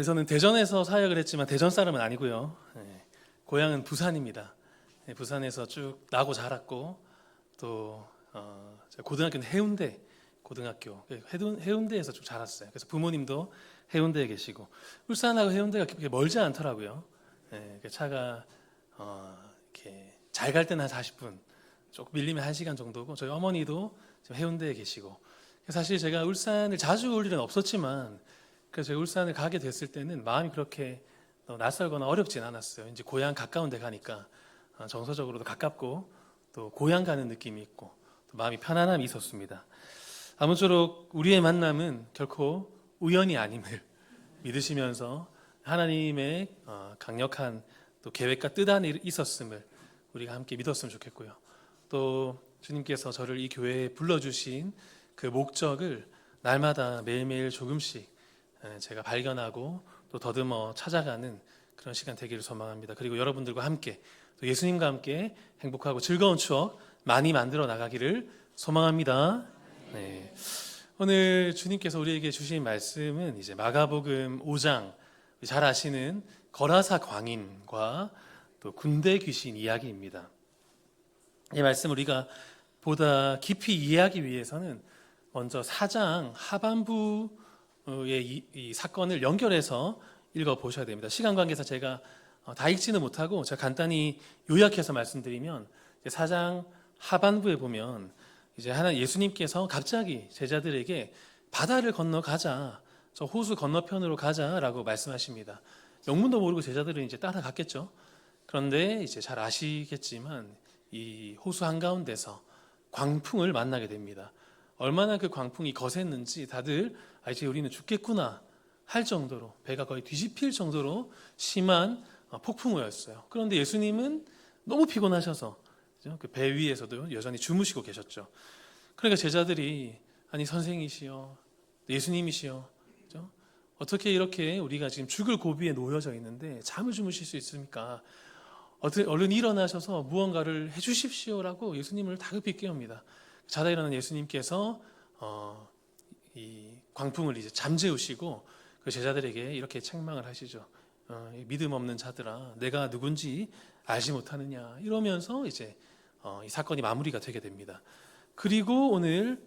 저는 대전에서 사역을 했지만 대전 사람은 아니고요. 고향은 부산입니다. 부산에서 쭉 나고 자랐고 또 제가 고등학교는 해운대 고등학교, 해운대에서 쭉 자랐어요. 그래서 부모님도 해운대에 계시고 울산하고 해운대가 그렇게 멀지 않더라고요. 차가 이렇게 잘 갈 때는 한 40분, 조금 밀리면 1시간 정도고 저희 어머니도 지금 해운대에 계시고 사실 제가 울산을 자주 올 일은 없었지만 그래서 제가 울산을 가게 됐을 때는 마음이 그렇게 낯설거나 어렵진 않았어요. 이제 고향 가까운 데 가니까 정서적으로도 가깝고 또 고향 가는 느낌이 있고 또 마음이 편안함이 있었습니다. 아무쪼록 우리의 만남은 결코 우연이 아님을 믿으시면서 하나님의 강력한 또 계획과 뜻 안에 있었음을 우리가 함께 믿었으면 좋겠고요. 또 주님께서 저를 이 교회에 불러주신 그 목적을 날마다 매일매일 조금씩 제가 발견하고 또 더듬어 찾아가는 그런 시간 되기를 소망합니다. 그리고 여러분들과 함께 또 예수님과 함께 행복하고 즐거운 추억 많이 만들어 나가기를 소망합니다. 네. 오늘 주님께서 우리에게 주신 말씀은 이제 마가복음 5장 잘 아시는 거라사 광인과 또 군대 귀신 이야기입니다. 이 말씀 우리가 보다 깊이 이해하기 위해서는 먼저 4장 하반부 이 사건을 연결해서 읽어보셔야 됩니다. 시간 관계상 제가 다 읽지는 못하고 제가 간단히 요약해서 말씀드리면 4장 하반부에 보면 이제 예수님께서 갑자기 제자들에게 바다를 건너가자, 저 호수 건너편으로 가자라고 말씀하십니다. 영문도 모르고 제자들은 이제 따라갔겠죠. 그런데 이제 잘 아시겠지만 이 호수 한가운데서 광풍을 만나게 됩니다. 얼마나 그 광풍이 거셌는지 다들 이제 우리는 죽겠구나 할 정도로 배가 거의 뒤집힐 정도로 심한 폭풍우였어요. 그런데 예수님은 너무 피곤하셔서 그 배 위에서도 여전히 주무시고 계셨죠. 그러니까 제자들이 아니 선생이시여 예수님이시여 어떻게 이렇게 우리가 지금 죽을 고비에 놓여져 있는데 잠을 주무실 수 있습니까? 얼른 일어나셔서 무언가를 해주십시오라고 예수님을 다급히 깨웁니다. 자다 일어난 예수님께서 이 광풍을 이제 잠재우시고 그 제자들에게 이렇게 책망을 하시죠. 믿음 없는 자들아, 내가 누군지 알지 못하느냐 이러면서 이제 이 사건이 마무리가 되게 됩니다. 그리고 오늘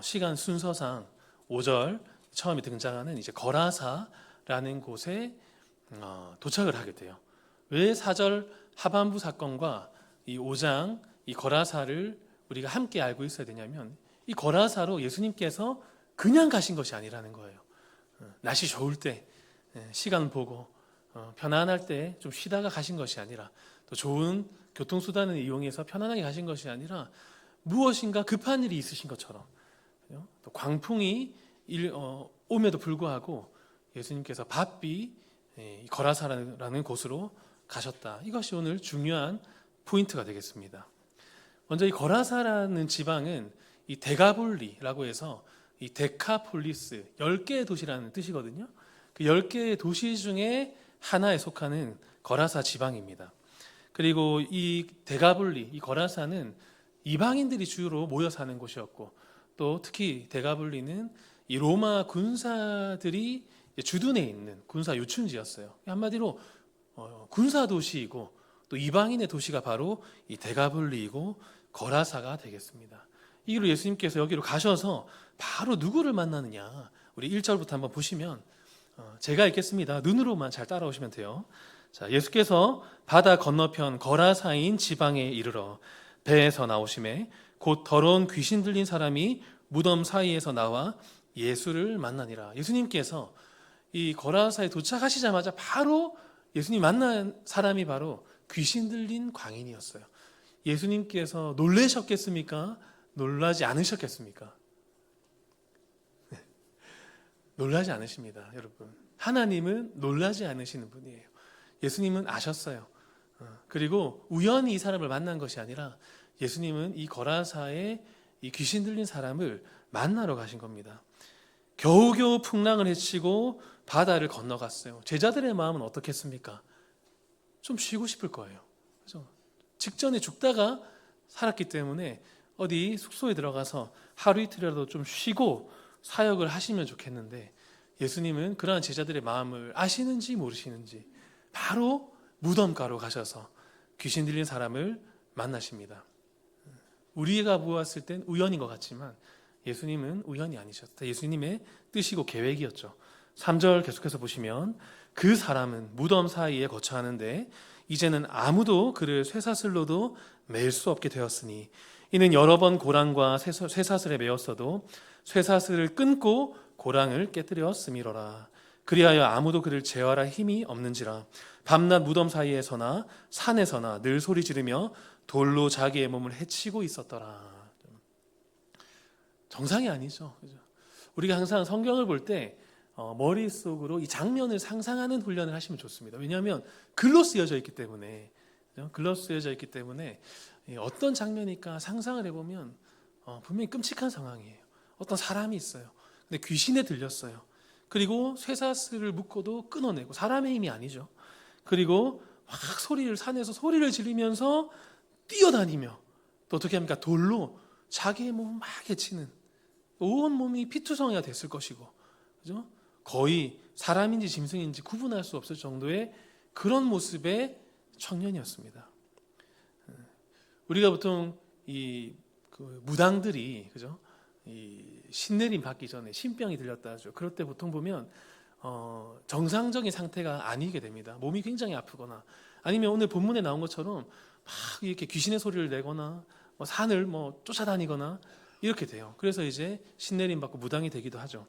시간 순서상 5절 처음에 등장하는 이제 거라사라는 곳에 도착을 하게 돼요. 왜 4절 하반부 사건과 이 5장 이 거라사를 우리가 함께 알고 있어야 되냐면 이 거라사로 예수님께서 그냥 가신 것이 아니라는 거예요. 날씨 좋을 때 시간 보고 편안할 때 좀 쉬다가 가신 것이 아니라 또 좋은 교통수단을 이용해서 편안하게 가신 것이 아니라 무엇인가 급한 일이 있으신 것처럼 또 광풍이 오에도 불구하고 예수님께서 바삐 거라사라는 곳으로 가셨다. 이것이 오늘 중요한 포인트가 되겠습니다. 먼저 이 거라사라는 지방은 이 데가볼리라고 해서 이 데카폴리스 10개의 도시라는 뜻이거든요. 그 10개의 도시 중에 하나에 속하는 거라사 지방입니다. 그리고 이 데가볼리, 이 거라사는 이방인들이 주로 모여 사는 곳이었고 또 특히 데가볼리는 이 로마 군사들이 주둔해 있는 군사 요충지였어요. 한마디로 군사 도시이고 또 이방인의 도시가 바로 이 데가볼리이고 거라사가 되겠습니다. 이로 예수님께서 여기로 가셔서 바로 누구를 만나느냐, 우리 1절부터 한번 보시면 제가 읽겠습니다. 눈으로만 잘 따라오시면 돼요. 자, 예수께서 바다 건너편 거라사인 지방에 이르러 배에서 나오심에 곧 더러운 귀신 들린 사람이 무덤 사이에서 나와 예수를 만나니라. 예수님께서 이 거라사에 도착하시자마자 바로 예수님 만난 사람이 바로 귀신 들린 광인이었어요. 예수님께서 놀라셨겠습니까? 놀라지 않으셨겠습니까? 네. 놀라지 않으십니다, 여러분. 하나님은 놀라지 않으시는 분이에요. 예수님은 아셨어요. 그리고 우연히 이 사람을 만난 것이 아니라 예수님은 이 거라사에 이 귀신 들린 사람을 만나러 가신 겁니다. 겨우겨우 풍랑을 헤치고 바다를 건너갔어요. 제자들의 마음은 어떻겠습니까? 좀 쉬고 싶을 거예요. 그렇죠? 직전에 죽다가 살았기 때문에 어디 숙소에 들어가서 하루 이틀이라도 좀 쉬고 사역을 하시면 좋겠는데 예수님은 그러한 제자들의 마음을 아시는지 모르시는지 바로 무덤가로 가셔서 귀신 들린 사람을 만나십니다. 우리가 보았을 땐 우연인 것 같지만 예수님은 우연이 아니셨다. 예수님의 뜻이고 계획이었죠. 3절 계속해서 보시면 그 사람은 무덤 사이에 거처하는데 이제는 아무도 그를 쇠사슬로도 매일 수 없게 되었으니 이는 여러 번 고랑과 쇠사슬에 매었어도 쇠사슬을 끊고 고랑을 깨뜨렸음이로라. 그리하여 아무도 그를 제어할 힘이 없는지라. 밤낮 무덤 사이에서나 산에서나 늘 소리 지르며 돌로 자기의 몸을 해치고 있었더라. 정상이 아니죠. 우리가 항상 성경을 볼 때 머릿속으로 이 장면을 상상하는 훈련을 하시면 좋습니다. 왜냐하면 글로 쓰여져 있기 때문에, 글로 쓰여져 있기 때문에 어떤 장면일까 상상을 해보면 분명히 끔찍한 상황이에요. 어떤 사람이 있어요. 근데 귀신에 들렸어요. 그리고 쇠사슬을 묶어도 끊어내고, 사람의 힘이 아니죠. 그리고 막 산에서 소리를 지르면서 뛰어다니며, 또 어떻게 합니까? 돌로 자기의 몸을 막 해치는, 온 몸이 피투성이가 됐을 것이고, 그죠? 거의 사람인지 짐승인지 구분할 수 없을 정도의 그런 모습의 청년이었습니다. 우리가 보통 그 무당들이, 그죠? 신내림 받기 전에 신병이 들렸다 하죠. 그럴 때 보통 보면 정상적인 상태가 아니게 됩니다. 몸이 굉장히 아프거나, 아니면 오늘 본문에 나온 것처럼 막 이렇게 귀신의 소리를 내거나 산을 쫓아다니거나 이렇게 돼요. 그래서 이제 신내림 받고 무당이 되기도 하죠.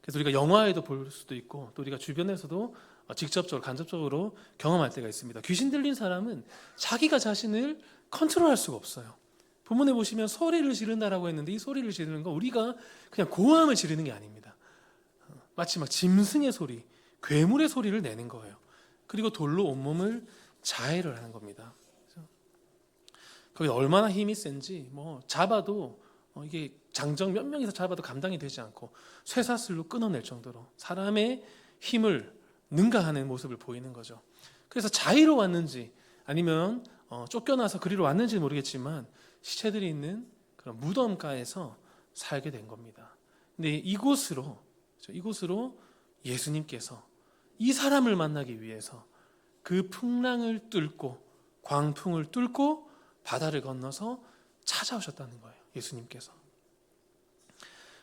그래서 우리가 영화에도 볼 수도 있고, 또 우리가 주변에서도 직접적으로 간접적으로 경험할 때가 있습니다. 귀신 들린 사람은 자기가 자신을 컨트롤할 수가 없어요. 본문에 보시면 소리를 지른다라고 했는데, 이 소리를 지르는 건 우리가 그냥 고함을 지르는 게 아닙니다. 마치 막 짐승의 소리, 괴물의 소리를 내는 거예요. 그리고 돌로 온몸을 자해를 하는 겁니다. 그게 얼마나 힘이 센지 잡아도 이게 장정 몇 명이서 잡아도 감당이 되지 않고 쇠사슬로 끊어낼 정도로 사람의 힘을 능가하는 모습을 보이는 거죠. 그래서 자의로 왔는지 아니면 쫓겨나서 그리로 왔는지 모르겠지만 시체들이 있는 그런 무덤가에서 살게 된 겁니다. 근데 이곳으로 예수님께서 이 사람을 만나기 위해서 그 풍랑을 뚫고, 광풍을 뚫고 바다를 건너서 찾아오셨다는 거예요. 예수님께서.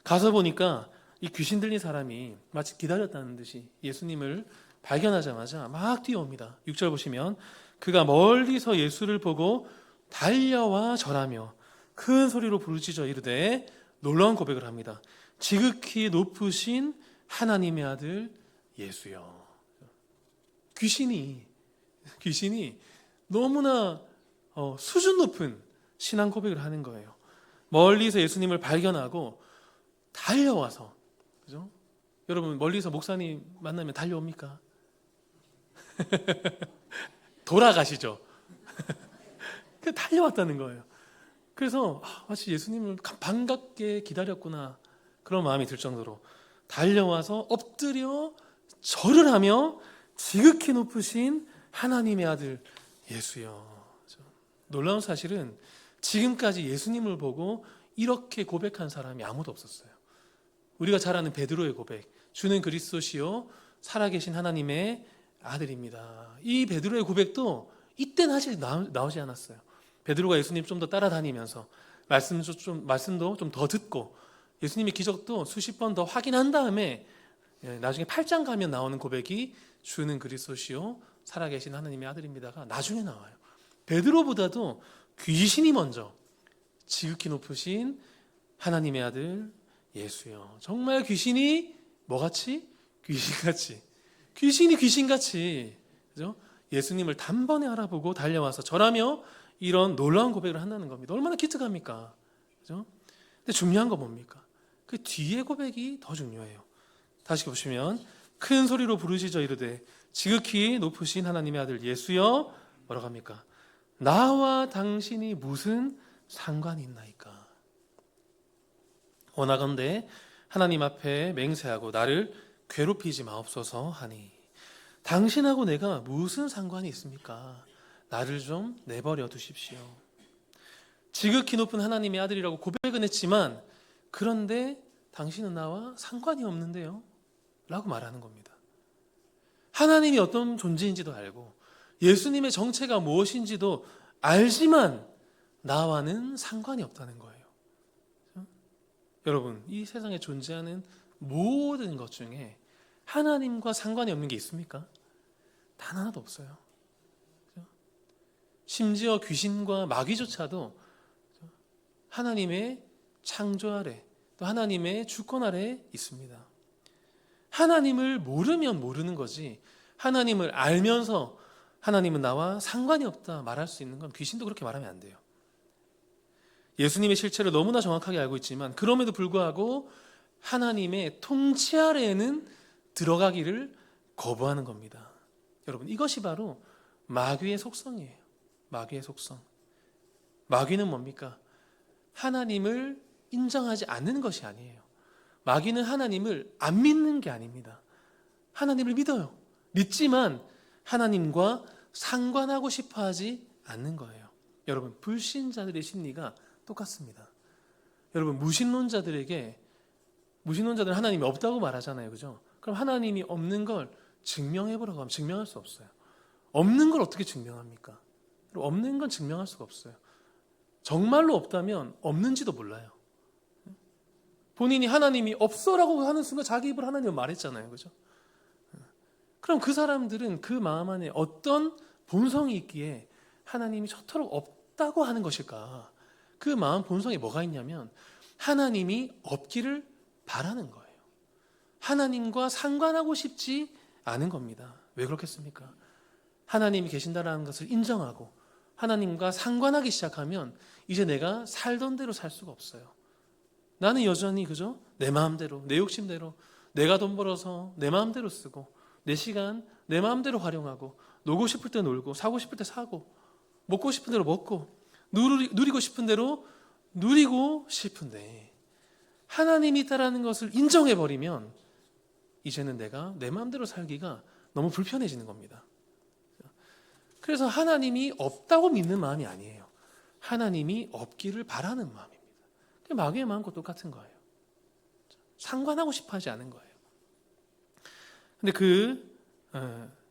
가서 보니까 이 귀신 들린 사람이 마치 기다렸다는 듯이 예수님을 발견하자마자 막 뛰어옵니다. 6절 보시면 그가 멀리서 예수를 보고 달려와 절하며 큰 소리로 부르짖어 이르되, 놀라운 고백을 합니다. 지극히 높으신 하나님의 아들 예수여. 귀신이 너무나 수준 높은 신앙 고백을 하는 거예요. 멀리서 예수님을 발견하고 달려와서, 그죠? 여러분 멀리서 목사님 만나면 달려옵니까? 돌아가시죠. 달려왔다는 거예요. 그래서 마치 예수님을 반갑게 기다렸구나, 그런 마음이 들 정도로 달려와서 엎드려 절을 하며 지극히 높으신 하나님의 아들 예수여. 놀라운 사실은 지금까지 예수님을 보고 이렇게 고백한 사람이 아무도 없었어요. 우리가 잘 아는 베드로의 고백, 주는 그리스도시요 살아계신 하나님의 아들입니다. 이 베드로의 고백도 이때는 사실 나오지 않았어요. 베드로가 예수님 좀 더 따라다니면서 말씀도 좀 더 듣고 예수님의 기적도 수십 번 더 확인한 다음에 나중에 8장 가면 나오는 고백이 주는 그리스도시요 살아계신 하나님의 아들입니다가 나중에 나와요. 베드로보다도 귀신이 먼저 지극히 높으신 하나님의 아들 예수요. 정말 귀신이 뭐같이? 귀신같이. 귀신이 귀신같이, 그죠? 예수님을 단번에 알아보고 달려와서 절하며 이런 놀라운 고백을 한다는 겁니다. 얼마나 기특합니까? 그죠? 근데 중요한 건 뭡니까? 그 뒤에 고백이 더 중요해요. 다시 보시면 큰 소리로 부르짖어 이르되 지극히 높으신 하나님의 아들 예수여, 뭐라고 합니까? 나와 당신이 무슨 상관이 있나이까? 원하건대 하나님 앞에 맹세하고 나를 괴롭히지 마옵소서 하니, 당신하고 내가 무슨 상관이 있습니까? 나를 좀 내버려 두십시오. 지극히 높은 하나님의 아들이라고 고백은 했지만, 그런데 당신은 나와 상관이 없는데요? 라고 말하는 겁니다. 하나님이 어떤 존재인지도 알고 예수님의 정체가 무엇인지도 알지만 나와는 상관이 없다는 거예요. 여러분, 이 세상에 존재하는 모든 것 중에 하나님과 상관이 없는 게 있습니까? 단 하나도 없어요. 심지어 귀신과 마귀조차도 하나님의 창조 아래, 또 하나님의 주권 아래 있습니다. 하나님을 모르면 모르는 거지, 하나님을 알면서 하나님은 나와 상관이 없다 말할 수 있는 건 귀신도 그렇게 말하면 안 돼요. 예수님의 실체를 너무나 정확하게 알고 있지만 그럼에도 불구하고 하나님의 통치 아래에는 들어가기를 거부하는 겁니다. 여러분, 이것이 바로 마귀의 속성이에요. 마귀의 속성. 마귀는 뭡니까? 하나님을 인정하지 않는 것이 아니에요. 마귀는 하나님을 안 믿는 게 아닙니다. 하나님을 믿어요. 믿지만 하나님과 상관하고 싶어 하지 않는 거예요. 여러분, 불신자들의 심리가 똑같습니다. 여러분, 무신론자들은 하나님이 없다고 말하잖아요. 그죠? 그럼 하나님이 없는 걸 증명해보라고 하면 증명할 수 없어요. 없는 걸 어떻게 증명합니까? 없는 건 증명할 수가 없어요. 정말로 없다면 없는지도 몰라요. 본인이 하나님이 없어라고 하는 순간 자기 입으로 하나님을 말했잖아요. 그죠? 그럼 그 사람들은 그 마음 안에 어떤 본성이 있기에 하나님이 저토록 없다고 하는 것일까? 그 마음 본성에 뭐가 있냐면 하나님이 없기를 바라는 거예요. 하나님과 상관하고 싶지 않은 겁니다. 왜 그렇겠습니까? 하나님이 계신다라는 것을 인정하고 하나님과 상관하기 시작하면 이제 내가 살던 대로 살 수가 없어요. 나는 여전히 그죠? 내 마음대로, 내 욕심대로, 내가 돈 벌어서 내 마음대로 쓰고 내 시간 내 마음대로 활용하고 놀고 싶을 때 놀고 사고 싶을 때 사고 먹고 싶은 대로 먹고 누리고 싶은 대로 누리고 싶은데 하나님이 있다라는 것을 인정해버리면 이제는 내가 내 마음대로 살기가 너무 불편해지는 겁니다. 그래서 하나님이 없다고 믿는 마음이 아니에요. 하나님이 없기를 바라는 마음입니다. 마귀의 마음과 똑같은 거예요. 상관하고 싶어 하지 않은 거예요. 근데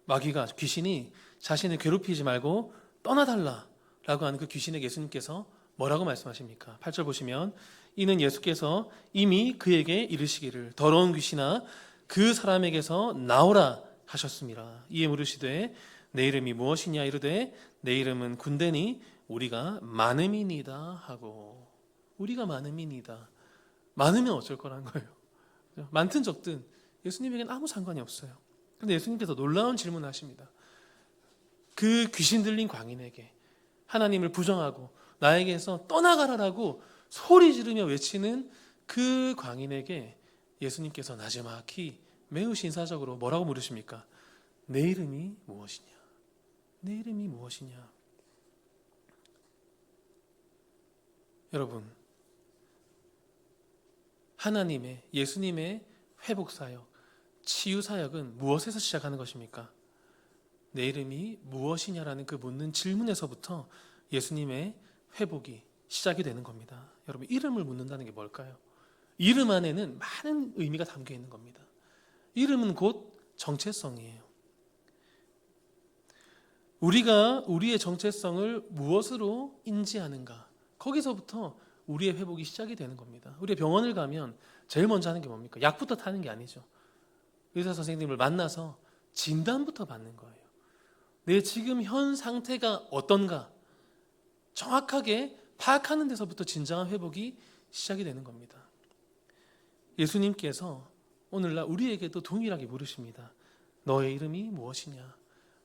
마귀가, 귀신이 자신을 괴롭히지 말고 떠나달라라고 하는 그 귀신에게 예수님께서 뭐라고 말씀하십니까? 8절 보시면 이는 예수께서 이미 그에게 이르시기를 더러운 귀신아 그 사람에게서 나오라 하셨습니다. 이에 물으시되 내 이름이 무엇이냐 이르되 내 이름은 군대니 우리가 많음이니이다 하고. 우리가 많음이니이다. 많으면 어쩔 거라는 거예요. 많든 적든 예수님에게는 아무 상관이 없어요. 그런데 예수님께서 놀라운 질문을 하십니다. 그 귀신 들린 광인에게 하나님을 부정하고 나에게서 떠나가라라고 소리 지르며 외치는 그 광인에게 예수님께서 나지막히 매우 신사적으로 뭐라고 물으십니까? 내 이름이 무엇이냐? 내 이름이 무엇이냐? 여러분, 하나님의, 예수님의 회복사역, 치유사역은 무엇에서 시작하는 것입니까? 내 이름이 무엇이냐라는 그 묻는 질문에서부터 예수님의 회복이 시작이 되는 겁니다. 여러분, 이름을 묻는다는 게 뭘까요? 이름 안에는 많은 의미가 담겨 있는 겁니다. 이름은 곧 정체성이에요. 우리가 우리의 정체성을 무엇으로 인지하는가? 거기서부터 우리의 회복이 시작이 되는 겁니다. 우리 병원을 가면 제일 먼저 하는 게 뭡니까? 약부터 타는 게 아니죠. 의사 선생님을 만나서 진단부터 받는 거예요. 내 지금 현 상태가 어떤가 정확하게 파악하는 데서부터 진정한 회복이 시작이 되는 겁니다. 예수님께서 오늘날 우리에게도 동일하게 물으십니다. 너의 이름이 무엇이냐?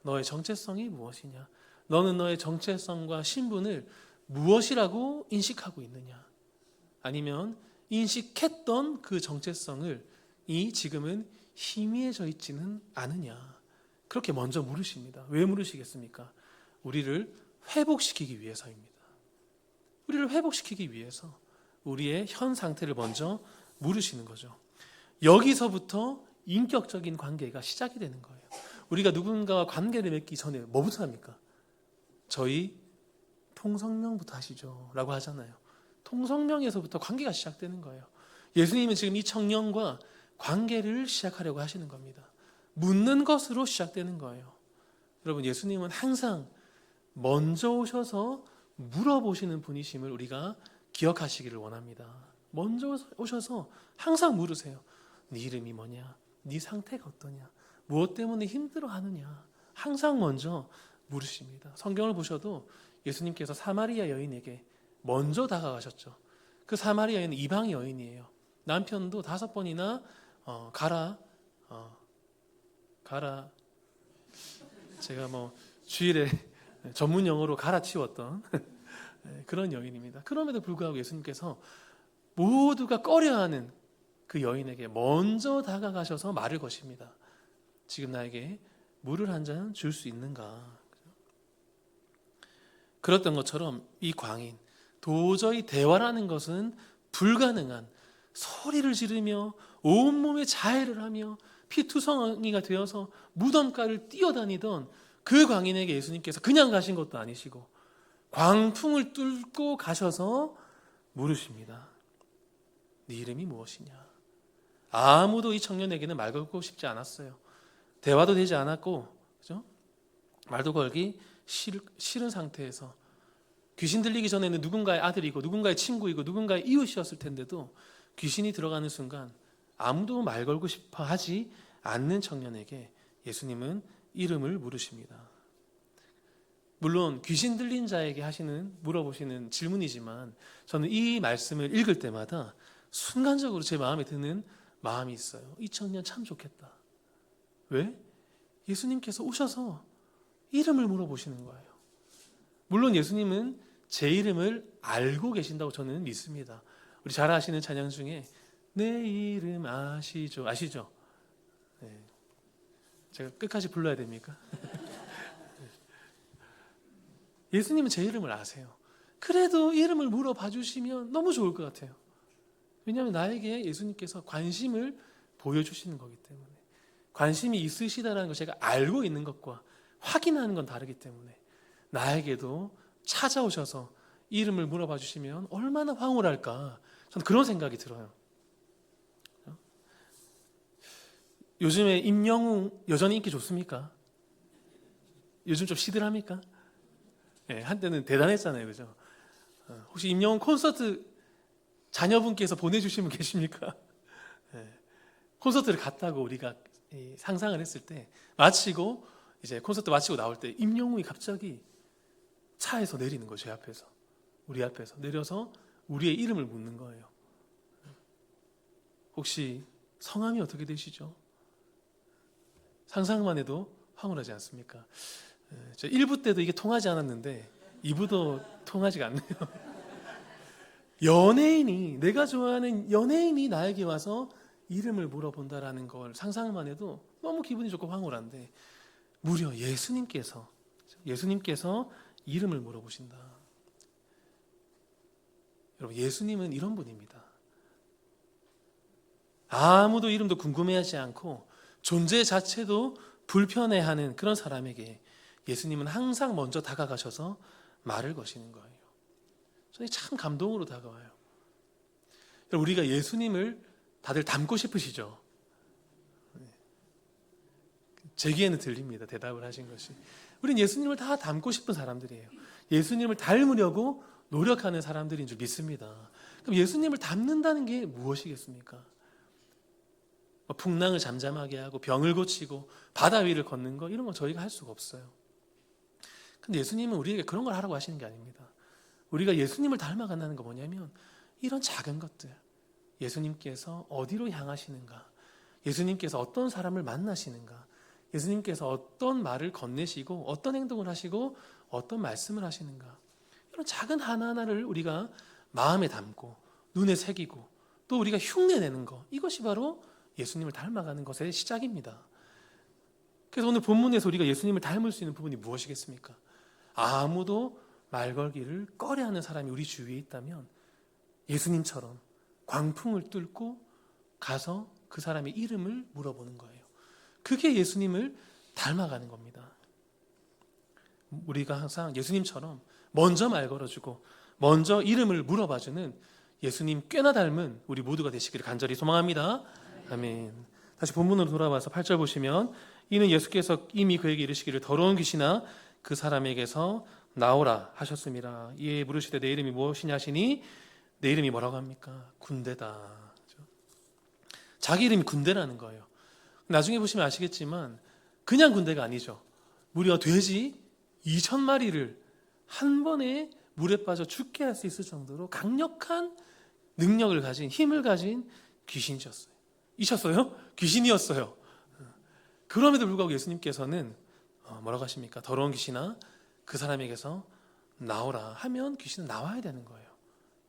너의 정체성이 무엇이냐? 너는 너의 정체성과 신분을 무엇이라고 인식하고 있느냐? 아니면 인식했던 그 정체성을 지금은 희미해져 있지는 않으냐? 그렇게 먼저 물으십니다. 왜 물으시겠습니까? 우리를 회복시키기 위해서입니다. 우리를 회복시키기 위해서 우리의 현 상태를 먼저 물으시는 거죠. 여기서부터 인격적인 관계가 시작이 되는 거예요. 우리가 누군가와 관계를 맺기 전에 뭐부터 합니까? 저희 통성명부터 하시죠 라고 하잖아요. 통성명에서부터 관계가 시작되는 거예요. 예수님은 지금 이 청년과 관계를 시작하려고 하시는 겁니다. 묻는 것으로 시작되는 거예요. 여러분, 예수님은 항상 먼저 오셔서 물어보시는 분이심을 우리가 기억하시기를 원합니다. 먼저 오셔서 항상 물으세요. 네 이름이 뭐냐? 네 상태가 어떠냐? 무엇 때문에 힘들어하느냐? 항상 먼저 물으십니다. 성경을 보셔도 예수님께서 사마리아 여인에게 먼저 다가가셨죠. 그 사마리아 여인은 이방 여인이에요. 남편도 5번이나 가라 제가 주일에 전문 용어로 갈아치웠던 그런 여인입니다. 그럼에도 불구하고 예수님께서 모두가 꺼려하는 그 여인에게 먼저 다가가셔서 말을 거십니다. 지금 나에게 물을 한 잔 줄 수 있는가? 그랬던 것처럼 이 광인, 도저히 대화라는 것은 불가능한, 소리를 지르며 온몸에 자해를 하며 피투성이가 되어서 무덤가를 뛰어다니던 그 광인에게 예수님께서 그냥 가신 것도 아니시고 광풍을 뚫고 가셔서 물으십니다. 네 이름이 무엇이냐? 아무도 이 청년에게는 말 걸고 싶지 않았어요. 대화도 되지 않았고, 그죠? 말도 걸기 싫은 상태에서 귀신 들리기 전에는 누군가의 아들이고 누군가의 친구이고 누군가의 이웃이었을 텐데도 귀신이 들어가는 순간 아무도 말 걸고 싶어 하지 않는 청년에게 예수님은 이름을 물으십니다. 물론 귀신 들린 자에게 물어보시는 질문이지만 저는 이 말씀을 읽을 때마다 순간적으로 제 마음에 드는 마음이 있어요. 이 청년 참 좋겠다. 왜? 예수님께서 오셔서 이름을 물어보시는 거예요. 물론 예수님은 제 이름을 알고 계신다고 저는 믿습니다. 우리 잘 아시는 찬양 중에 내 이름 아시죠? 네. 제가 끝까지 불러야 됩니까? 예수님은 제 이름을 아세요. 그래도 이름을 물어봐 주시면 너무 좋을 것 같아요. 왜냐하면 나에게 예수님께서 관심을 보여주시는 거기 때문에, 관심이 있으시다는 걸 제가 알고 있는 것과 확인하는 건 다르기 때문에 나에게도 찾아오셔서 이름을 물어봐 주시면 얼마나 황홀할까, 저는 그런 생각이 들어요. 요즘에 임영웅 여전히 인기 좋습니까? 요즘 좀 시들합니까? 네, 한때는 대단했잖아요, 그죠? 혹시 임영웅 콘서트 자녀분께서 보내주신 분 계십니까? 네, 콘서트를 갔다고 우리가 상상을 했을 때, 마치고 이제 콘서트 마치고 나올 때 임영웅이 갑자기 차에서 내리는 거예요. 제 앞에서, 우리 앞에서 내려서 우리의 이름을 묻는 거예요. 혹시 성함이 어떻게 되시죠? 상상만 해도 황홀하지 않습니까? 저 1부 때도 이게 통하지 않았는데 2부도 통하지가 않네요. 연예인이, 내가 좋아하는 연예인이 나에게 와서 이름을 물어본다라는 걸 상상만 해도 너무 기분이 좋고 황홀한데, 무려 예수님께서 이름을 물어보신다. 여러분, 예수님은 이런 분입니다. 아무도 이름도 궁금해하지 않고 존재 자체도 불편해하는 그런 사람에게 예수님은 항상 먼저 다가가셔서 말을 거시는 거예요. 저는 참 감동으로 다가와요. 우리가 예수님을 다들 닮고 싶으시죠? 제 귀에는 들립니다. 대답을 하신 것이. 우린 예수님을 다 닮고 싶은 사람들이에요. 예수님을 닮으려고 노력하는 사람들인 줄 믿습니다. 그럼 예수님을 닮는다는 게 무엇이겠습니까? 풍랑을 잠잠하게 하고 병을 고치고 바다 위를 걷는 거, 이런 거 저희가 할 수가 없어요. 근데 예수님은 우리에게 그런 걸 하라고 하시는 게 아닙니다. 우리가 예수님을 닮아간다는 거 뭐냐면 이런 작은 것들, 예수님께서 어디로 향하시는가, 예수님께서 어떤 사람을 만나시는가, 예수님께서 어떤 말을 건네시고 어떤 행동을 하시고 어떤 말씀을 하시는가, 이런 작은 하나하나를 우리가 마음에 담고 눈에 새기고 또 우리가 흉내내는 것, 이것이 바로 예수님을 닮아가는 것의 시작입니다. 그래서 오늘 본문에서 우리가 예수님을 닮을 수 있는 부분이 무엇이겠습니까? 아무도 말 걸기를 꺼려하는 사람이 우리 주위에 있다면 예수님처럼 광풍을 뚫고 가서 그 사람의 이름을 물어보는 거예요. 그게 예수님을 닮아가는 겁니다. 우리가 항상 예수님처럼 먼저 말 걸어주고 먼저 이름을 물어봐주는 예수님 꽤나 닮은 우리 모두가 되시기를 간절히 소망합니다. 아멘. 다시 본문으로 돌아와서 8절 보시면 이는 예수께서 이미 그에게 이르시기를 더러운 귀신아 그 사람에게서 나오라 하셨습니다. 이에 물으시되 내 이름이 무엇이냐 하시니 내 이름이 뭐라고 합니까? 군대다. 자기 이름이 군대라는 거예요. 나중에 보시면 아시겠지만 그냥 군대가 아니죠. 무려 돼지 2,000마리를 한 번에 물에 빠져 죽게 할 수 있을 정도로 강력한 능력을 가진, 힘을 가진 귀신이셨어요. 이셨어요? 귀신이었어요. 그럼에도 불구하고 예수님께서는 뭐라고 하십니까? 더러운 귀신아 그 사람에게서 나오라 하면 귀신은 나와야 되는 거예요.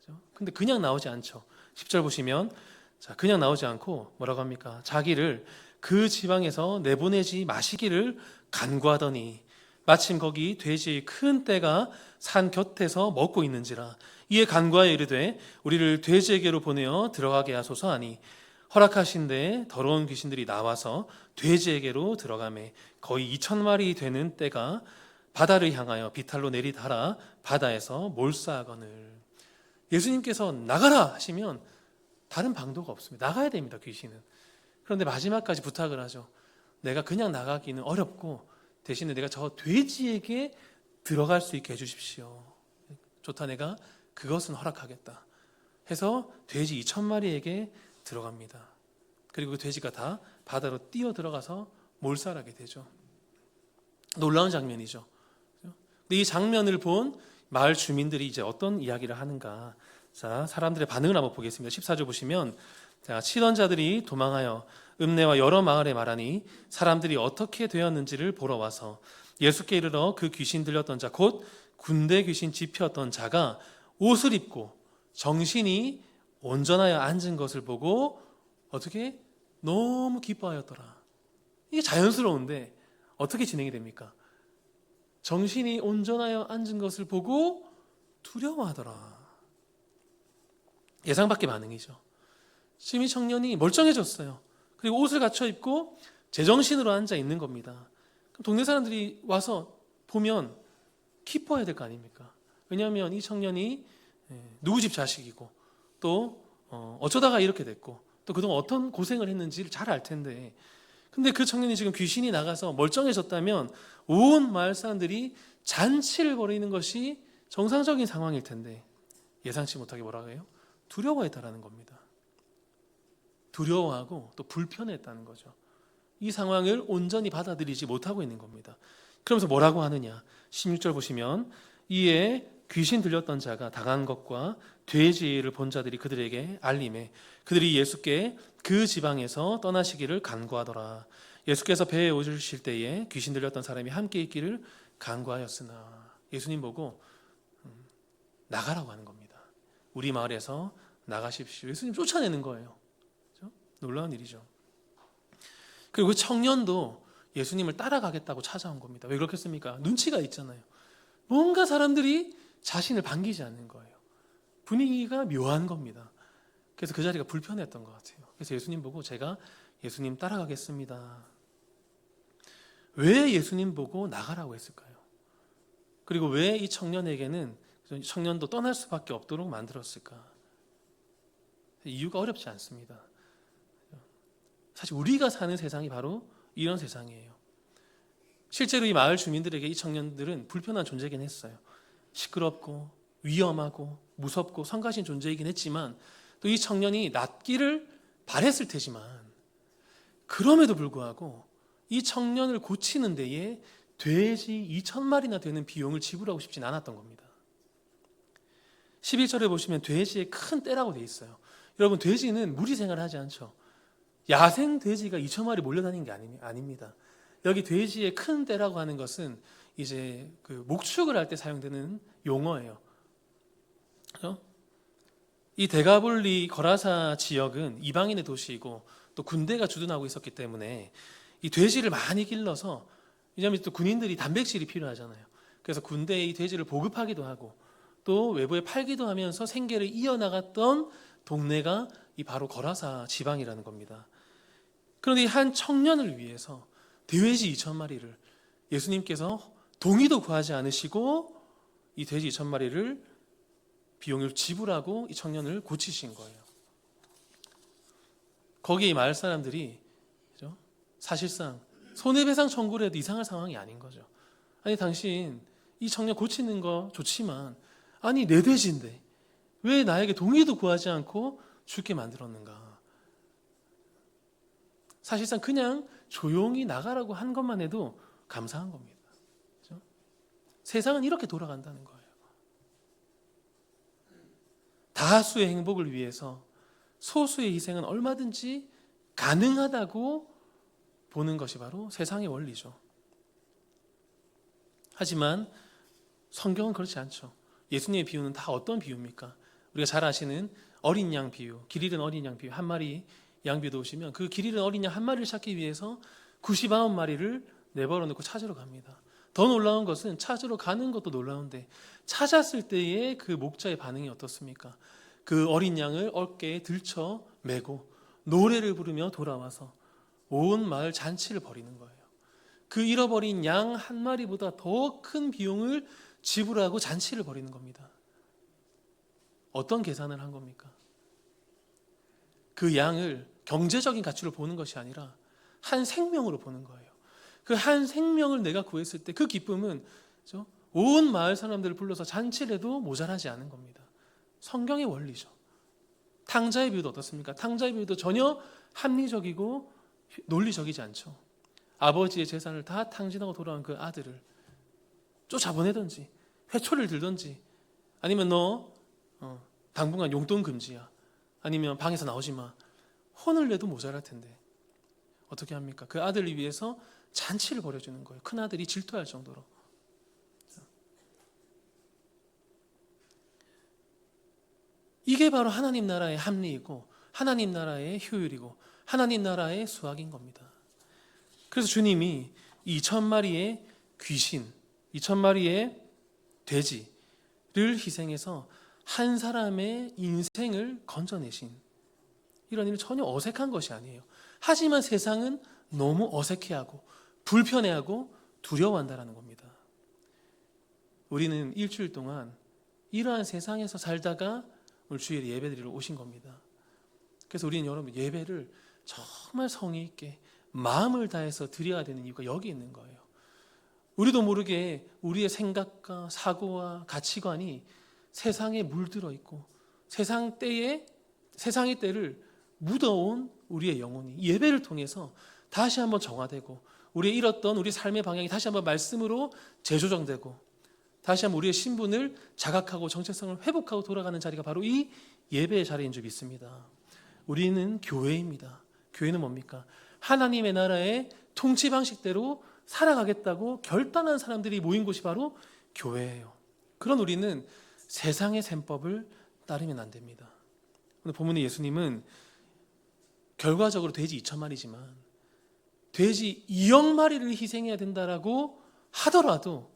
그렇죠? 근데 그냥 나오지 않죠. 10절 보시면 자, 그냥 나오지 않고 뭐라고 합니까? 자기를 그 지방에서 내보내지 마시기를 간구하더니 마침 거기 돼지의 큰 떼가 산 곁에서 먹고 있는지라 이에 간구하여 이르되 우리를 돼지에게로 보내어 들어가게 하소서 하니 허락하신데 더러운 귀신들이 나와서 돼지에게로 들어가매 거의 2,000마리 되는 떼가 바다를 향하여 비탈로 내리달아 바다에서 몰사하거늘. 예수님께서 나가라 하시면 다른 방도가 없습니다. 나가야 됩니다, 귀신은. 그런데 마지막까지 부탁을 하죠. 내가 그냥 나가기는 어렵고 대신에 내가 저 돼지에게 들어갈 수 있게 해주십시오. 좋다, 내가 그것은 허락하겠다 해서 돼지 2,000마리에게 들어갑니다. 그리고 그 돼지가 다 바다로 뛰어 들어가서 몰살하게 되죠. 놀라운 장면이죠. 근데 이 장면을 본 마을 주민들이 이제 어떤 이야기를 하는가. 자, 사람들의 반응을 한번 보겠습니다. 14절 보시면 자, 치던 자들이 도망하여 읍내와 여러 마을에 말하니 사람들이 어떻게 되었는지를 보러 와서 예수께 이르러 그 귀신 들렸던 자 곧 군대 귀신 집혔던 자가 옷을 입고 정신이 온전하여 앉은 것을 보고 어떻게 너무 기뻐하였더라. 이게 자연스러운데 어떻게 진행이 됩니까? 정신이 온전하여 앉은 것을 보고 두려워하더라. 예상 밖의 반응이죠. 지금 이 청년이 멀쩡해졌어요. 그리고 옷을 갖춰 입고 제정신으로 앉아 있는 겁니다. 그럼 동네 사람들이 와서 보면 기뻐해야 될 거 아닙니까? 왜냐하면 이 청년이 누구 집 자식이고 또 어쩌다가 이렇게 됐고 또 그동안 어떤 고생을 했는지를 잘 알 텐데, 근데 그 청년이 지금 귀신이 나가서 멀쩡해졌다면 온 마을 사람들이 잔치를 벌이는 것이 정상적인 상황일 텐데 예상치 못하게 뭐라고 해요? 두려워했다라는 겁니다. 두려워하고 또 불편했다는 거죠. 이 상황을 온전히 받아들이지 못하고 있는 겁니다. 그러면서 뭐라고 하느냐? 16절 보시면 이에 귀신 들렸던 자가 당한 것과 돼지를 본 자들이 그들에게 알림해 그들이 예수께 그 지방에서 떠나시기를 간구하더라. 예수께서 배에 오르실 때에 귀신 들렸던 사람이 함께 있기를 간구하였으나 예수님 보고 나가라고 하는 겁니다. 우리 마을에서 나가십시오. 예수님 쫓아내는 거예요. 그렇죠? 놀라운 일이죠. 그리고 그 청년도 예수님을 따라가겠다고 찾아온 겁니다. 왜 그렇겠습니까? 눈치가 있잖아요. 뭔가 사람들이 자신을 반기지 않는 거예요. 분위기가 묘한 겁니다. 그래서 그 자리가 불편했던 것 같아요. 그래서 예수님 보고 제가 예수님 따라가겠습니다. 왜 예수님 보고 나가라고 했을까요? 그리고 왜 이 청년에게는 청년도 떠날 수밖에 없도록 만들었을까? 이유가 어렵지 않습니다. 사실 우리가 사는 세상이 바로 이런 세상이에요. 실제로 이 마을 주민들에게 이 청년들은 불편한 존재이긴 했어요. 시끄럽고 위험하고 무섭고 성가신 존재이긴 했지만 또 이 청년이 낫기를 바랬을 테지만 그럼에도 불구하고 이 청년을 고치는 데에 돼지 2,000마리나 되는 비용을 지불하고 싶진 않았던 겁니다. 11절에 보시면 돼지에 큰 떼라고 돼 있어요. 여러분, 돼지는 무리 생활을 하지 않죠. 야생 돼지가 2,000마리 몰려다니는 게 아닙니다. 여기 돼지의 큰 떼라고 하는 것은 이제 그 목축을 할 때 사용되는 용어예요. 그렇죠? 이 데가볼리 거라사 지역은 이방인의 도시이고 또 군대가 주둔하고 있었기 때문에 이 돼지를 많이 길러서, 왜냐하면 또 군인들이 단백질이 필요하잖아요. 그래서 군대에 이 돼지를 보급하기도 하고 또 외부에 팔기도 하면서 생계를 이어나갔던 동네가 이 바로 거라사 지방이라는 겁니다. 그런데 이 한 청년을 위해서 돼지 2,000마리를 예수님께서 동의도 구하지 않으시고 이 돼지 2,000마리를 비용을 지불하고 이 청년을 고치신 거예요. 거기에 마을 사람들이, 그죠? 사실상 손해배상 청구를 해도 이상할 상황이 아닌 거죠. 아니, 당신 이 청년 고치는 거 좋지만, 아니 내 돼지인데 왜 나에게 동의도 구하지 않고 죽게 만들었는가. 사실상 그냥 조용히 나가라고 한 것만 해도 감사한 겁니다. 그렇죠? 세상은 이렇게 돌아간다는 거예요. 다수의 행복을 위해서 소수의 희생은 얼마든지 가능하다고 보는 것이 바로 세상의 원리죠. 하지만 성경은 그렇지 않죠. 예수님의 비유는 다 어떤 비유입니까? 우리가 잘 아시는 어린 양 비유, 길 잃은 어린 양 비유. 한 마리 양비 놓으시면 그 길 잃은 어린 양 한 마리를 찾기 위해서 99마리를 내버려 놓고 찾으러 갑니다. 더 놀라운 것은 찾으러 가는 것도 놀라운데 찾았을 때의 그 목자의 반응이 어떻습니까? 그 어린 양을 어깨에 들쳐 메고 노래를 부르며 돌아와서 온 마을 잔치를 벌이는 거예요. 그 잃어버린 양 한 마리보다 더 큰 비용을 지불하고 잔치를 벌이는 겁니다. 어떤 계산을 한 겁니까? 그 양을 경제적인 가치로 보는 것이 아니라 한 생명으로 보는 거예요. 그 한 생명을 내가 구했을 때 그 기쁨은 온 마을 사람들을 불러서 잔치를 해도 모자라지 않은 겁니다. 성경의 원리죠. 탕자의 비유도 어떻습니까? 탕자의 비유도 전혀 합리적이고 논리적이지 않죠. 아버지의 재산을 다 탕진하고 돌아온 그 아들을 쫓아보내든지 회초리를 들든지 아니면 너 당분간 용돈 금지야, 아니면 방에서 나오지 마, 혼을 내도 모자랄 텐데 어떻게 합니까? 그 아들을 위해서 잔치를 벌여주는 거예요. 큰 아들이 질투할 정도로. 이게 바로 하나님 나라의 합리이고 하나님 나라의 효율이고 하나님 나라의 수학인 겁니다. 그래서 주님이 2,000마리의 귀신, 2,000마리의 돼지를 희생해서 한 사람의 인생을 건져내신 이런 일은 전혀 어색한 것이 아니에요. 하지만 세상은 너무 어색해하고 불편해하고 두려워한다는 겁니다. 우리는 일주일 동안 이러한 세상에서 살다가 오늘 주일에 예배드리러 오신 겁니다. 그래서 우리는 여러분 예배를 정말 성의 있게 마음을 다해서 드려야 되는 이유가 여기 있는 거예요. 우리도 모르게 우리의 생각과 사고와 가치관이 세상에 물들어 있고 세상의 때를 묻어온 우리의 영혼이 예배를 통해서 다시 한번 정화되고 우리의 잃었던 우리 삶의 방향이 다시 한번 말씀으로 재조정되고 다시 한번 우리의 신분을 자각하고 정체성을 회복하고 돌아가는 자리가 바로 이 예배의 자리인 줄 믿습니다. 우리는 교회입니다. 교회는 뭡니까? 하나님의 나라의 통치 방식대로 살아가겠다고 결단한 사람들이 모인 곳이 바로 교회예요. 그런 우리는 세상의 셈법을 따르면 안 됩니다. 오늘 본문의 예수님은 결과적으로 돼지 2,000마리지만 돼지 2억 마리를 희생해야 된다라고 하더라도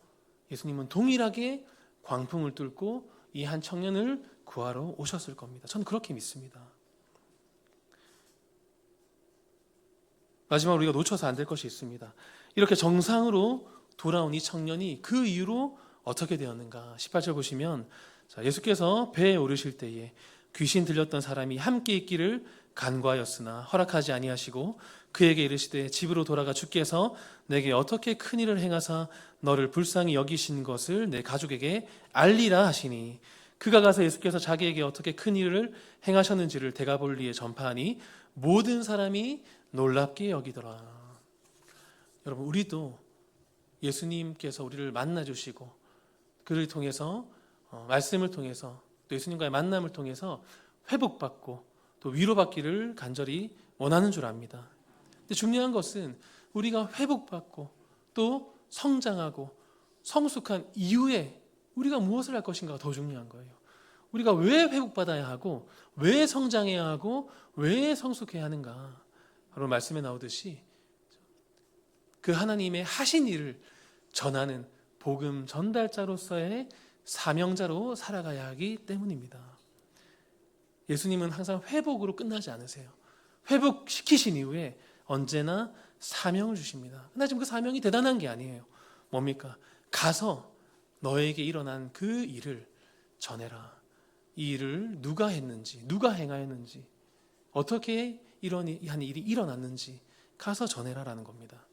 예수님은 동일하게 광풍을 뚫고 이 한 청년을 구하러 오셨을 겁니다. 저는 그렇게 믿습니다. 마지막으로 우리가 놓쳐서 안 될 것이 있습니다. 이렇게 정상으로 돌아온 이 청년이 그 이후로 어떻게 되었는가? 18절 보시면 예수께서 배에 오르실 때에 귀신 들렸던 사람이 함께 있기를 간과하였으나 허락하지 아니하시고 그에게 이르시되 집으로 돌아가 주께서 내게 어떻게 큰 일을 행하사 너를 불쌍히 여기신 것을 내 가족에게 알리라 하시니 그가 가서 예수께서 자기에게 어떻게 큰 일을 행하셨는지를 데가볼리에 전파하니 모든 사람이 놀랍게 여기더라. 여러분 우리도 예수님께서 우리를 만나주시고 그를 통해서 말씀을 통해서 또 예수님과의 만남을 통해서 회복받고 또 위로받기를 간절히 원하는 줄 압니다. 근데 중요한 것은 우리가 회복받고 또 성장하고 성숙한 이후에 우리가 무엇을 할 것인가가 더 중요한 거예요. 우리가 왜 회복받아야 하고 왜 성장해야 하고 왜 성숙해야 하는가? 바로 말씀에 나오듯이 그 하나님의 하신 일을 전하는 복음 전달자로서의 사명자로 살아가야 하기 때문입니다. 예수님은 항상 회복으로 끝나지 않으세요. 회복시키신 이후에 언제나 사명을 주십니다. 근데 지금 그 사명이 대단한 게 아니에요. 뭡니까? 가서 너에게 일어난 그 일을 전해라. 이 일을 누가 했는지, 누가 행하였는지, 어떻게 이런 한 일이 일어났는지 가서 전해라라는 겁니다.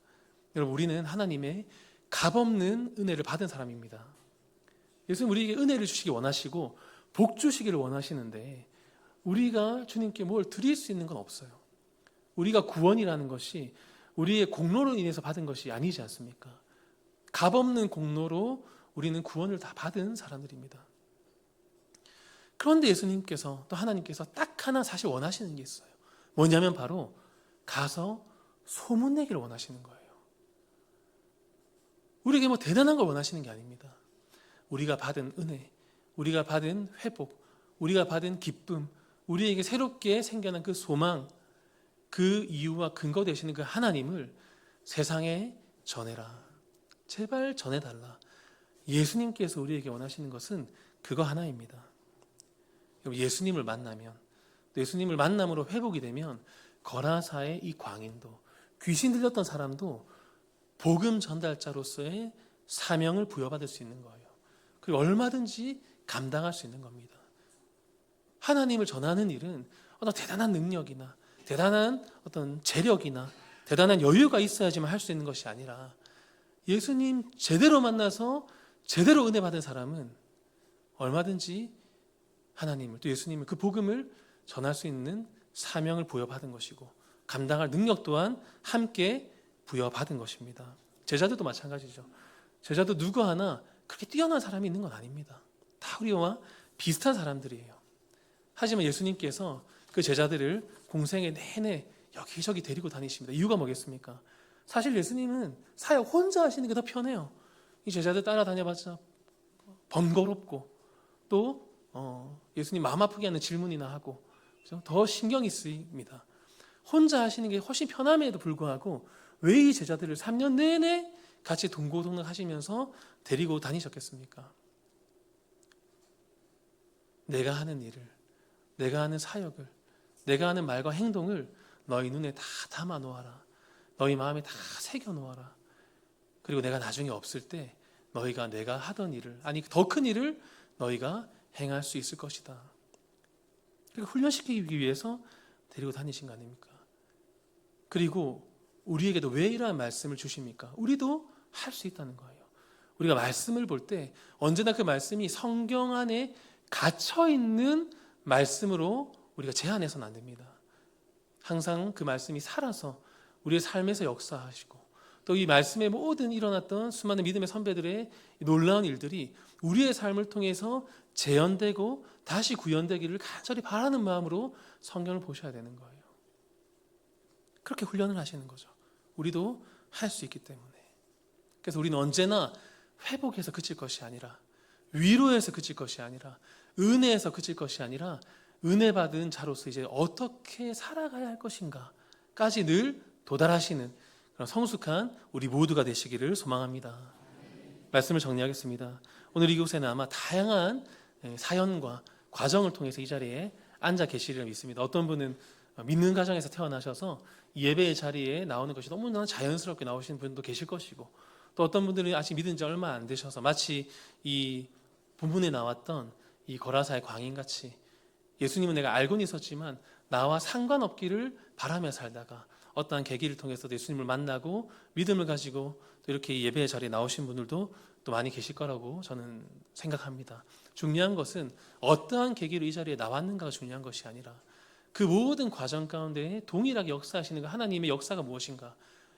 여러분, 우리는 하나님의 값없는 은혜를 받은 사람입니다. 예수님 우리에게 은혜를 주시기 원하시고 복 주시기를 원하시는데 우리가 주님께 뭘 드릴 수 있는 건 없어요. 우리가 구원이라는 것이 우리의 공로로 인해서 받은 것이 아니지 않습니까? 값없는 공로로 우리는 구원을 다 받은 사람들입니다. 그런데 예수님께서 또 하나님께서 딱 하나 사실 원하시는 게 있어요. 뭐냐면 바로 가서 소문내기를 원하시는 거예요. 우리에게 뭐 대단한 걸 원하시는 게 아닙니다. 우리가 받은 은혜, 우리가 받은 회복, 우리가 받은 기쁨, 우리에게 새롭게 생겨난 그 소망, 그 이유와 근거 되시는 그 하나님을 세상에 전해라. 제발 전해달라. 예수님께서 우리에게 원하시는 것은 그거 하나입니다. 예수님을 만나면, 예수님을 만남으로 회복이 되면 거라사의 이 광인도, 귀신 들렸던 사람도 복음 전달자로서의 사명을 부여받을 수 있는 거예요. 그리고 얼마든지 감당할 수 있는 겁니다. 하나님을 전하는 일은 어떤 대단한 능력이나 대단한 어떤 재력이나 대단한 여유가 있어야지만 할 수 있는 것이 아니라 예수님 제대로 만나서 제대로 은혜 받은 사람은 얼마든지 하나님을 또 예수님을 그 복음을 전할 수 있는 사명을 부여받은 것이고 감당할 능력 또한 함께 부여받은 것입니다. 제자들도 마찬가지죠. 제자도 누구 하나 그렇게 뛰어난 사람이 있는 건 아닙니다. 다 우리와 비슷한 사람들이에요. 하지만 예수님께서 그 제자들을 공생의 내내 여기저기 데리고 다니십니다. 이유가 뭐겠습니까? 사실 예수님은 사역 혼자 하시는 게 더 편해요. 이 제자들 따라다녀봤자 번거롭고 또 예수님 마음 아프게 하는 질문이나 하고 더 신경이 쓰입니다. 혼자 하시는 게 훨씬 편함에도 불구하고 왜 이 제자들을 3년 내내 같이 동고동락 하시면서 데리고 다니셨겠습니까? 내가 하는 일을, 내가 하는 사역을, 내가 하는 말과 행동을 너희 눈에 다 담아 놓아라. 너희 마음에 다 새겨 놓아라. 그리고 내가 나중에 없을 때 너희가 내가 하던 일을, 아니 더 큰 일을 너희가 행할 수 있을 것이다. 그리고 훈련시키기 위해서 데리고 다니신 거 아닙니까? 그리고 우리에게도 왜 이러한 말씀을 주십니까? 우리도 할 수 있다는 거예요. 우리가 말씀을 볼 때 언제나 그 말씀이 성경 안에 갇혀있는 말씀으로 우리가 제한해서는 안 됩니다. 항상 그 말씀이 살아서 우리의 삶에서 역사하시고 또 이 말씀에 모든 일어났던 수많은 믿음의 선배들의 놀라운 일들이 우리의 삶을 통해서 재현되고 다시 구현되기를 간절히 바라는 마음으로 성경을 보셔야 되는 거예요. 그렇게 훈련을 하시는 거죠. 우리도 할 수 있기 때문에. 그래서 우리는 언제나 회복해서 그칠 것이 아니라 위로해서 그칠 것이 아니라 은혜에서 그칠 것이 아니라 은혜 받은 자로서 이제 어떻게 살아가야 할 것인가까지 늘 도달하시는 그런 성숙한 우리 모두가 되시기를 소망합니다. 말씀을 정리하겠습니다. 오늘 이곳에는 아마 다양한 사연과 과정을 통해서 이 자리에 앉아 계시리라 믿습니다. 어떤 분은 믿는 가정에서 태어나셔서 예배의 자리에 나오는 것이 너무나 자연스럽게 나오시는 분도 계실 것이고 또 어떤 분들은 아직 믿은 지 얼마 안 되셔서 마치 이 본문에 나왔던 이 거라사의 광인같이 예수님은 내가 알고는 있었지만 나와 상관없기를 바라며 살다가 어떠한 계기를 통해서 예수님을 만나고 믿음을 가지고 또 이렇게 예배의 자리에 나오신 분들도 또 많이 계실 거라고 저는 생각합니다. 중요한 것은 어떠한 계기로 이 자리에 나왔는가가 중요한 것이 아니라 그 모든 과정 가운데 동일하게 역사하시는 그 하나님의 역사가 무엇인가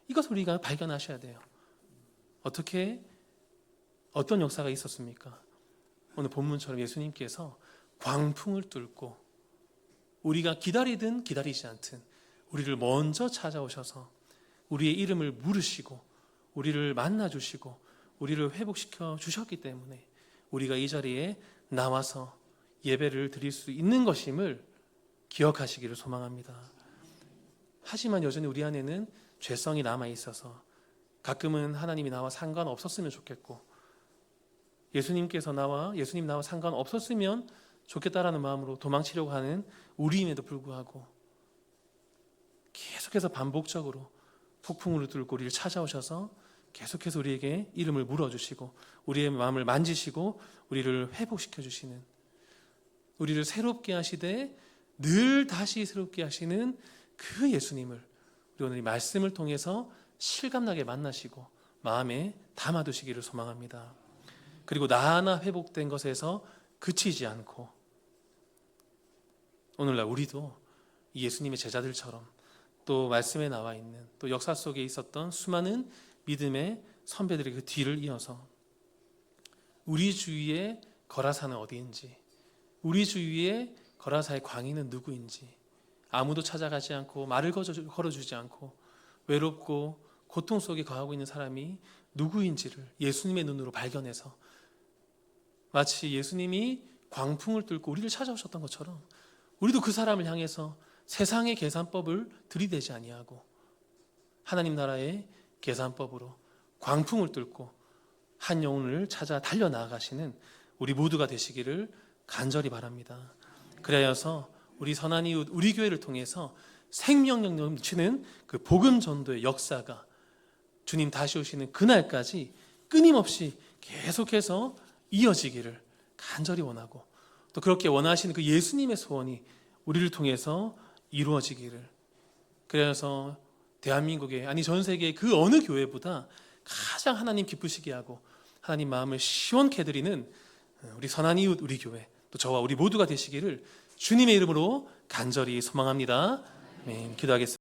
이것을 우리가 발견하셔야 돼요. 어떻게 어떤 역사가 있었습니까? 오늘 본문처럼 예수님께서 광풍을 뚫고 우리가 기다리든 기다리지 않든 우리를 먼저 찾아오셔서 우리의 이름을 물으시고 우리를 만나주시고 우리를 회복시켜 주셨기 때문에 우리가 이 자리에 나와서 예배를 드릴 수 있는 것임을 기억하시기를 소망합니다. 하지만 여전히 우리 안에는 죄성이 남아있어서 가끔은 하나님이 나와 상관없었으면 좋겠고 예수님 나와 상관없었으면 좋겠다라는 마음으로 도망치려고 하는 우리임에도 불구하고 계속해서 반복적으로 폭풍우를 뚫고 우리를 찾아오셔서 계속해서 우리에게 이름을 물어주시고 우리의 마음을 만지시고 우리를 회복시켜 주시는 우리를 새롭게 하시되 늘 다시 새롭게 하시는 그 예수님을 우리 오늘 이 말씀을 통해서 실감나게 만나시고 마음에 담아두시기를 소망합니다. 그리고 나 하나 회복된 것에서 그치지 않고 오늘날 우리도 이 예수님의 제자들처럼 또 말씀에 나와 있는 또 역사 속에 있었던 수많은 믿음의 선배들의 그 뒤를 이어서 우리 주위에 거라사는 어디인지, 우리 주위에 거라사의 광인은 누구인지 아무도 찾아가지 않고 말을 걸어주지 않고 외롭고 고통 속에 거하고 있는 사람이 누구인지를 예수님의 눈으로 발견해서 마치 예수님이 광풍을 뚫고 우리를 찾아오셨던 것처럼 우리도 그 사람을 향해서 세상의 계산법을 들이대지 아니하고 하나님 나라의 계산법으로 광풍을 뚫고 한 영혼을 찾아 달려나가시는 우리 모두가 되시기를 간절히 바랍니다. 그래서 우리 선한 이웃, 우리 교회를 통해서 생명력 넘치는 그 복음 전도의 역사가 주님 다시 오시는 그날까지 끊임없이 계속해서 이어지기를 간절히 원하고 또 그렇게 원하시는 그 예수님의 소원이 우리를 통해서 이루어지기를, 그래서 대한민국의 아니 전 세계의 그 어느 교회보다 가장 하나님 기쁘시게 하고 하나님 마음을 시원케 해드리는 우리 선한 이웃 우리 교회 또 저와 우리 모두가 되시기를 주님의 이름으로 간절히 소망합니다. 기도하겠습니다.